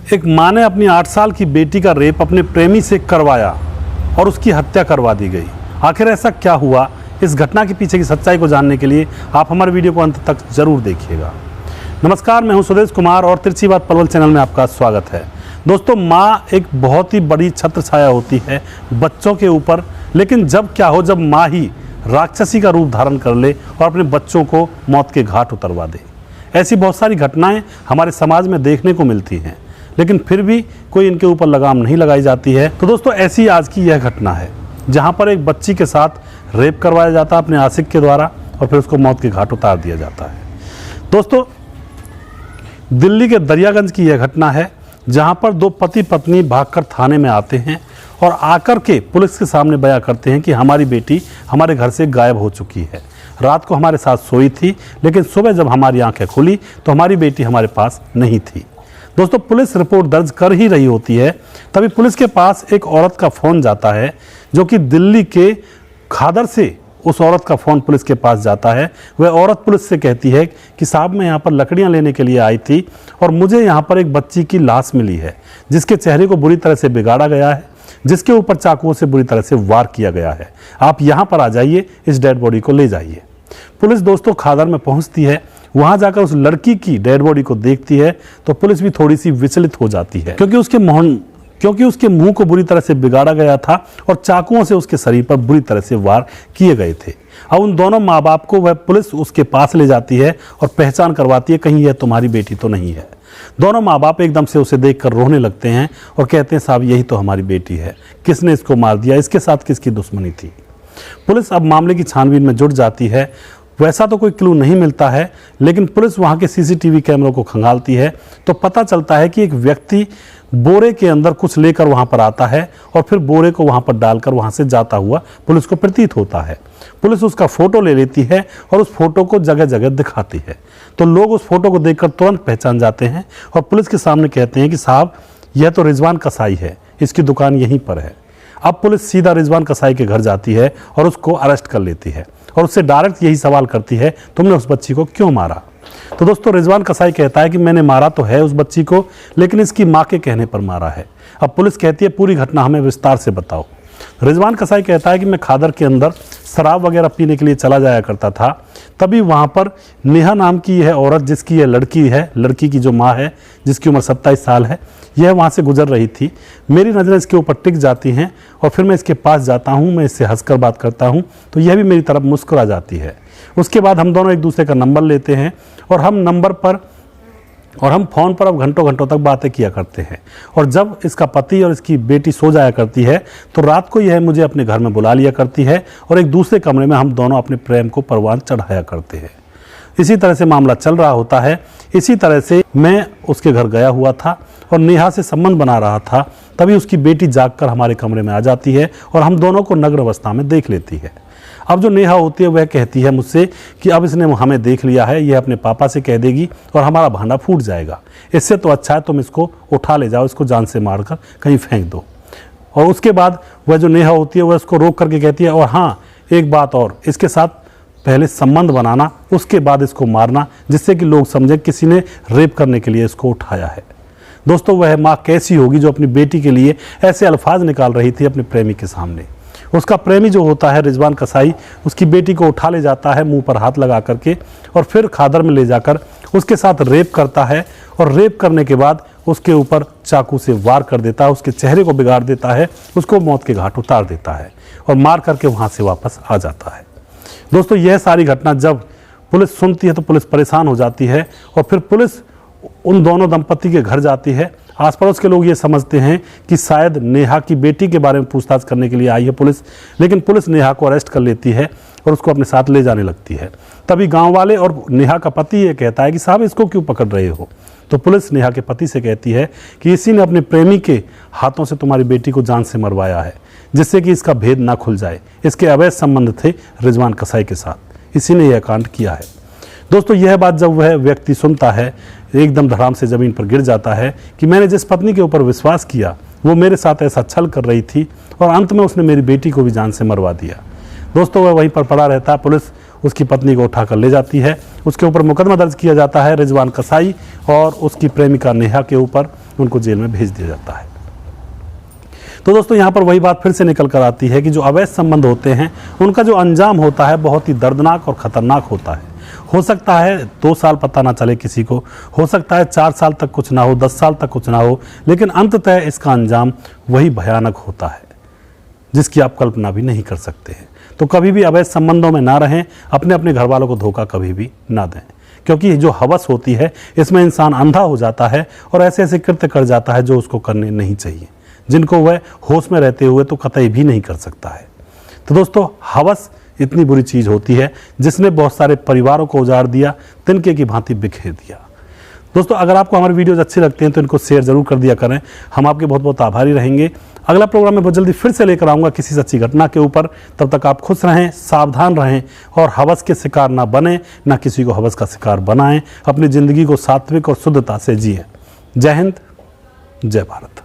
एक मां ने अपनी 8 साल की बेटी का रेप अपने प्रेमी से करवाया और उसकी हत्या करवा दी गई। आखिर ऐसा क्या हुआ, इस घटना के पीछे की सच्चाई को जानने के लिए आप हमारे वीडियो को अंत तक जरूर देखिएगा। नमस्कार, मैं हूं सुदेश कुमार और तिरछी बात पलवल चैनल में आपका स्वागत है। दोस्तों, माँ एक बहुत ही बड़ी छत्र छाया होती है बच्चों के ऊपर, लेकिन जब क्या हो, जब माँ ही राक्षसी का रूप धारण कर ले और अपने बच्चों को मौत के घाट उतरवा दे। ऐसी बहुत सारी घटनाएं हमारे समाज में देखने को मिलती हैं, लेकिन फिर भी कोई इनके ऊपर लगाम नहीं लगाई जाती है। तो दोस्तों, ऐसी आज की यह घटना है जहां पर एक बच्ची के साथ रेप करवाया जाता है अपने आशिक के द्वारा और फिर उसको मौत के घाट उतार दिया जाता है। दोस्तों, दिल्ली के दरियागंज की यह घटना है जहां पर दो पति पत्नी भागकर थाने में आते हैं और आकर के पुलिस के सामने बयां करते हैं कि हमारी बेटी हमारे घर से गायब हो चुकी है। रात को हमारे साथ सोई थी, लेकिन सुबह जब हमारी आंखें खुली तो हमारी बेटी हमारे पास नहीं थी। दोस्तों, पुलिस रिपोर्ट दर्ज कर ही रही होती है, तभी पुलिस के पास एक औरत का फ़ोन जाता है जो कि दिल्ली के खादर से उस औरत का फ़ोन पुलिस के पास जाता है। वह औरत पुलिस से कहती है कि साहब, मैं यहाँ पर लकड़ियाँ लेने के लिए आई थी और मुझे यहाँ पर एक बच्ची की लाश मिली है जिसके चेहरे को बुरी तरह से बिगाड़ा गया है, जिसके ऊपर चाकुओं से बुरी तरह से वार किया गया है। आप यहाँ पर आ जाइए, इस डेड बॉडी को ले जाइए। पुलिस दोस्तों खादर में पहुँचती है, वहाँ जाकर उस लड़की की डेड बॉडी को देखती है तो पुलिस भी थोड़ी सी विचलित हो जाती है, क्योंकि उसके मुंह को बुरी तरह से बिगाड़ा गया था और चाकुओं से उसके शरीर पर बुरी तरह से वार किए गए थे। अब उन दोनों माँ बाप को वह पुलिस उसके पास ले जाती है और पहचान करवाती है, कहीं यह तुम्हारी बेटी तो नहीं है। दोनों माँ बाप एकदम से उसे देखकर रोने लगते हैं और कहते हैं, साहब यही तो हमारी बेटी है, किसने इसको मार दिया, इसके साथ किसकी दुश्मनी थी। पुलिस अब मामले की छानबीन में जुट जाती है। वैसा तो कोई क्लू नहीं मिलता है, लेकिन पुलिस वहाँ के सीसीटीवी कैमरों को खंगालती है तो पता चलता है कि एक व्यक्ति बोरे के अंदर कुछ लेकर वहाँ पर आता है और फिर बोरे को वहाँ पर डालकर वहाँ से जाता हुआ पुलिस को प्रतीत होता है। पुलिस उसका फ़ोटो ले लेती है और उस फोटो को जगह जगह दिखाती है, तो लोग उस फोटो को देखकर तुरंत पहचान जाते हैं और पुलिस के सामने कहते हैं कि साहब, यह तो रिजवान कसाई है, इसकी दुकान यहीं पर है। अब पुलिस सीधा रिजवान कसाई के घर जाती है और उसको अरेस्ट कर लेती है और उससे डायरेक्ट यही सवाल करती है, तुमने उस बच्ची को क्यों मारा। तो दोस्तों, रिजवान कसाई कहता है कि मैंने मारा तो है उस बच्ची को, लेकिन इसकी माँ के कहने पर मारा है। अब पुलिस कहती है, पूरी घटना हमें विस्तार से बताओ। रिजवान कसाई कहता है कि मैं खादर के अंदर शराब वगैरह पीने के लिए चला जाया करता था, तभी वहाँ पर नेहा नाम की यह औरत, जिसकी यह लड़की है, लड़की की जो माँ है जिसकी उम्र 27 साल है, यह वहाँ से गुजर रही थी। मेरी नज़रें इसके ऊपर टिक जाती हैं और फिर मैं इसके पास जाता हूँ, मैं इससे हंसकर बात करता हूँ तो यह भी मेरी तरफ मुस्कुरा जाती है। उसके बाद हम दोनों एक दूसरे का नंबर लेते हैं और हम फ़ोन पर अब घंटों घंटों तक बातें किया करते हैं। और जब इसका पति और इसकी बेटी सो जाया करती है तो रात को यह मुझे अपने घर में बुला लिया करती है और एक दूसरे कमरे में हम दोनों अपने प्रेम को परवान चढ़ाया करते हैं। इसी तरह से मामला चल रहा होता है। इसी तरह से मैं उसके घर गया हुआ था और नेहा से संबंध बना रहा था, तभी उसकी बेटी जागकर हमारे कमरे में आ जाती है और हम दोनों को नग्न अवस्था में देख लेती है। अब जो नेहा होती है वह कहती है मुझसे कि अब इसने हमें देख लिया है, यह अपने पापा से कह देगी और हमारा भांडा फूट जाएगा। इससे तो अच्छा है तुम इसको उठा ले जाओ, इसको जान से मारकर कहीं फेंक दो। और उसके बाद वह जो नेहा होती है वह उसको रोक करके कहती है, और हाँ एक बात और, इसके साथ पहले संबंध बनाना, उसके बाद इसको मारना, जिससे कि लोग समझे किसी ने रेप करने के लिए इसको उठाया है। दोस्तों, वह माँ कैसी होगी जो अपनी बेटी के लिए ऐसे अल्फाज निकाल रही थी अपने प्रेमी के सामने। उसका प्रेमी जो होता है रिजवान कसाई, उसकी बेटी को उठा ले जाता है मुंह पर हाथ लगा करके और फिर खादर में ले जाकर उसके साथ रेप करता है और रेप करने के बाद उसके ऊपर चाकू से वार कर देता है, उसके चेहरे को बिगाड़ देता है, उसको मौत के घाट उतार देता है और मार करके वहाँ से वापस आ जाता है। दोस्तों, यह सारी घटना जब पुलिस सुनती है तो पुलिस परेशान हो जाती है और फिर पुलिस उन दोनों दंपति के घर जाती है। आस पड़ोस के लोग ये समझते हैं कि शायद नेहा की बेटी के बारे में पूछताछ करने के लिए आई है पुलिस, लेकिन पुलिस नेहा को अरेस्ट कर लेती है और उसको अपने साथ ले जाने लगती है। तभी गांव वाले और नेहा का पति ये कहता है कि साहब इसको क्यों पकड़ रहे हो। तो पुलिस नेहा के पति से कहती है कि इसी ने अपने प्रेमी के हाथों से तुम्हारी बेटी को जान से मरवाया है, जिससे कि इसका भेद ना खुल जाए। इसके अवैध संबंध थे रिजवान कसाई के साथ, इसी ने यह कांड किया है। दोस्तों, यह बात जब वह व्यक्ति सुनता है एकदम धड़ाम से ज़मीन पर गिर जाता है कि मैंने जिस पत्नी के ऊपर विश्वास किया वो मेरे साथ ऐसा छल कर रही थी और अंत में उसने मेरी बेटी को भी जान से मरवा दिया। दोस्तों, वह वहीं पर पड़ा रहता है। पुलिस उसकी पत्नी को उठाकर ले जाती है। उसके ऊपर मुकदमा दर्ज किया जाता है रिजवान कसाई और उसकी प्रेमिका नेहा के ऊपर उनको जेल में भेज दिया जाता है। तो दोस्तों यहाँ पर वही बात फिर से निकल कर आती है कि जो अवैध संबंध होते हैं उनका जो अंजाम होता है बहुत ही दर्दनाक और ख़तरनाक होता है। हो सकता है 2 साल पता ना चले किसी को, हो सकता है 4 साल तक कुछ ना हो, 10 साल तक कुछ ना हो, लेकिन अंततः इसका अंजाम वही भयानक होता है जिसकी आप कल्पना भी नहीं कर सकते हैं। तो कभी भी अवैध संबंधों में ना रहें, अपने अपने घर वालों को धोखा कभी भी ना दें, क्योंकि जो हवस होती है इसमें इंसान अंधा हो जाता है और ऐसे ऐसे कृत्य कर जाता है जो उसको करने नहीं चाहिए, जिनको वह होश में रहते हुए तो कतई भी नहीं कर सकता है। तो दोस्तों हवस इतनी बुरी चीज़ होती है जिसने बहुत सारे परिवारों को उजाड़ दिया, तिनके की भांति बिखेर दिया। दोस्तों अगर आपको हमारे वीडियोज़ अच्छे लगते हैं तो इनको शेयर जरूर कर दिया करें, हम आपके बहुत बहुत आभारी रहेंगे। अगला प्रोग्राम में बहुत जल्दी फिर से लेकर आऊँगा किसी सच्ची घटना के ऊपर। तब तक आप खुश रहें, सावधान रहें और हवस के शिकार ना बने, ना किसी को हवस का शिकार बनाएं। अपनी ज़िंदगी को सात्विक और शुद्धता से जिएं। जय हिंद, जय भारत।